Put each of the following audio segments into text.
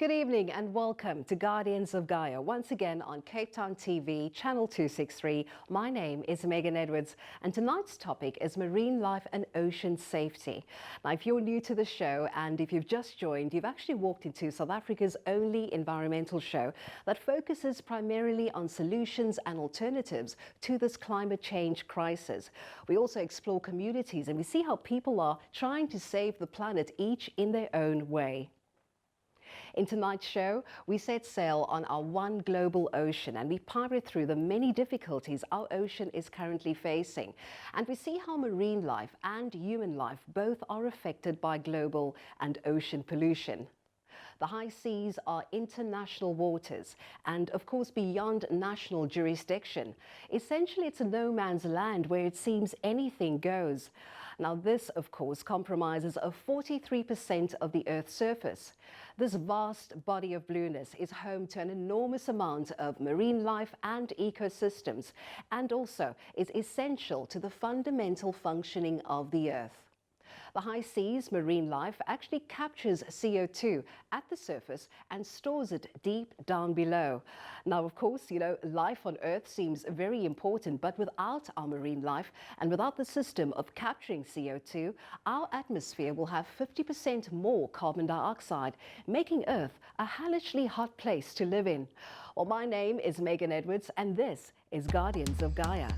Good evening and welcome to Guardians of Gaia, once again on Cape Town TV, Channel 263. My name is Megan Edwards and tonight's topic is marine life and ocean safety. Now, if you're new to the show and if you've just joined, you've actually walked into South Africa's only environmental show that focuses primarily on solutions and alternatives to this climate change crisis. We also explore communities and we see how people are trying to save the planet, each in their own way. In tonight's show, we set sail on our one global ocean and we pirate through the many difficulties our ocean is currently facing. And we see how marine life and human life both are affected by global and ocean pollution. The high seas are international waters and, of course, beyond national jurisdiction. Essentially, it's a no man's land where it seems anything goes. Now, this, of course, compromises of 43% of the Earth's surface. This vast body of blueness is home to an enormous amount of marine life and ecosystems, and also is essential to the fundamental functioning of the Earth. The high seas marine life actually captures CO2 at the surface and stores it deep down below. Now, of course, life on Earth seems very important, but without our marine life and without the system of capturing CO2, our atmosphere will have 50% more carbon dioxide, making Earth a hellishly hot place to live in. Well, my name is Megan Edwards and this is Guardians of Gaia.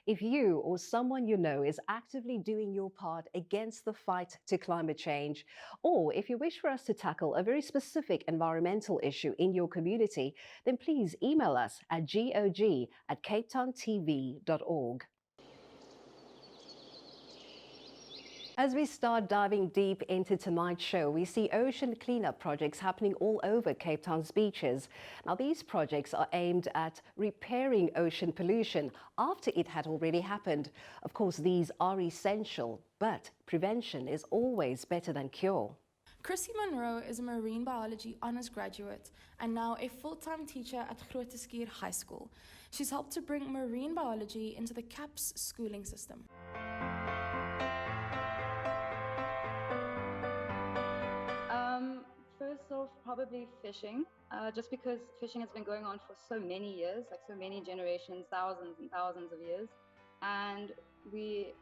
If you or someone you know is actively doing your part against the fight to climate change, or if you wish for us to tackle a very specific environmental issue in your community, then please email us at gog@capetowntv.org. As we start diving deep into tonight's show, we see ocean cleanup projects happening all over Cape Town's beaches. Now, these projects are aimed at repairing ocean pollution after it had already happened. Of course, these are essential, but prevention is always better than cure. Christie Monroe is a marine biology honours graduate and now a full-time teacher at Groote Schuur High School. She's helped to bring marine biology into the CAPS schooling system. First off, probably fishing, just because fishing has been going on for so many years, like so many generations, thousands and thousands of years. And with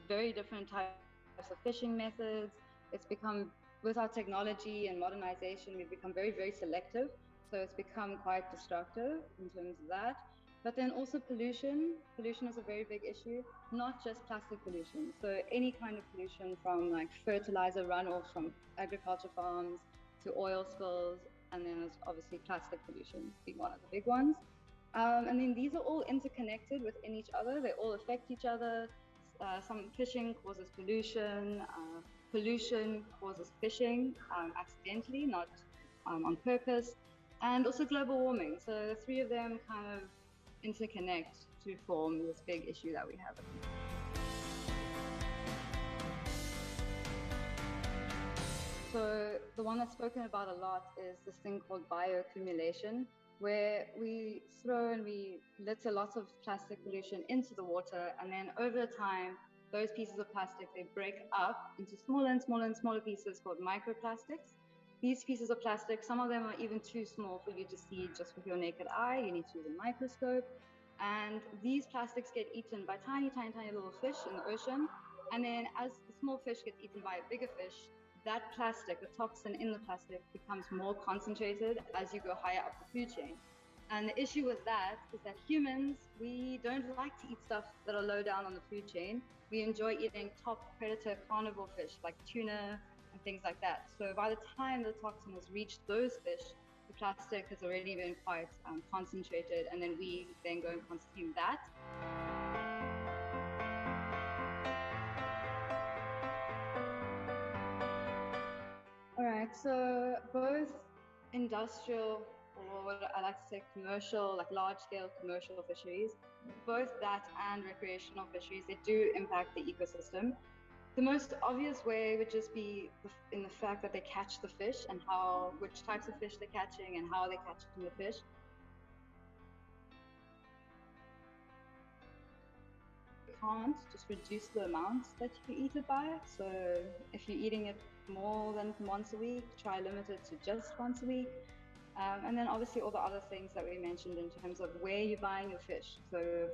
very different types of fishing methods, it's become, with our technology and modernization, we've become very, very selective. So it's become quite destructive in terms of that. But then also pollution. Pollution is a very big issue, not just plastic pollution. So any kind of pollution from like fertilizer runoff from agriculture farms to oil spills, and then there's obviously plastic pollution being one of the big ones. And then these are all interconnected within each other. They all affect each other. Some fishing causes pollution. Pollution causes fishing accidentally, not on purpose. And also global warming. So the three of them kind of interconnect to form this big issue that we have. So the one that's spoken about a lot is this thing called bioaccumulation, where we throw and we litter lots of plastic pollution into the water, and then over time, those pieces of plastic, they break up into smaller and smaller and smaller pieces called microplastics. These pieces of plastic, some of them are even too small for you to see just with your naked eye. You need to use a microscope. And these plastics get eaten by tiny, tiny, tiny little fish in the ocean. And then as the small fish gets eaten by a bigger fish, that plastic, the toxin in the plastic, becomes more concentrated as you go higher up the food chain. And the issue with that is that humans, we don't like to eat stuff that are low down on the food chain. We enjoy eating top predator carnivore fish like tuna and things like that. So by the time the toxin has reached those fish, the plastic has already been quite concentrated, and then we then go and consume that. All right, so both industrial, or what I like to say commercial, like large-scale commercial fisheries, both that and recreational fisheries, they do impact the ecosystem. The most obvious way would just be in the fact that they catch the fish and which types of fish they're catching and how they're catching the fish. You can't just reduce the amount that you eat it by. So if you're eating it more than once a week, try limit it to just once a week. And then obviously all the other things that we mentioned in terms of where you're buying your fish. So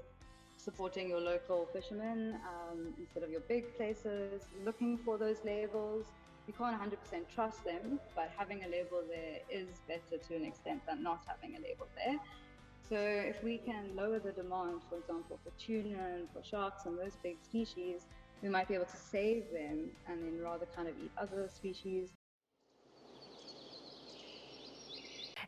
supporting your local fishermen instead of your big places, looking for those labels. You can't 100% trust them, but having a label there is better to an extent than not having a label there. So if we can lower the demand, for example, for tuna and for sharks and those big species, we might be able to save them and then rather kind of eat other species.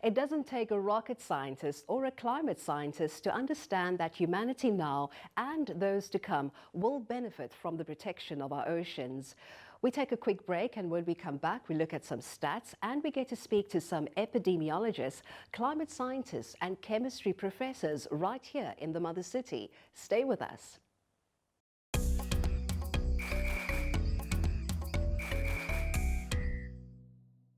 It doesn't take a rocket scientist or a climate scientist to understand that humanity now and those to come will benefit from the protection of our oceans. We take a quick break, and when we come back, we look at some stats and we get to speak to some epidemiologists, climate scientists and chemistry professors right here in the Mother City. Stay with us.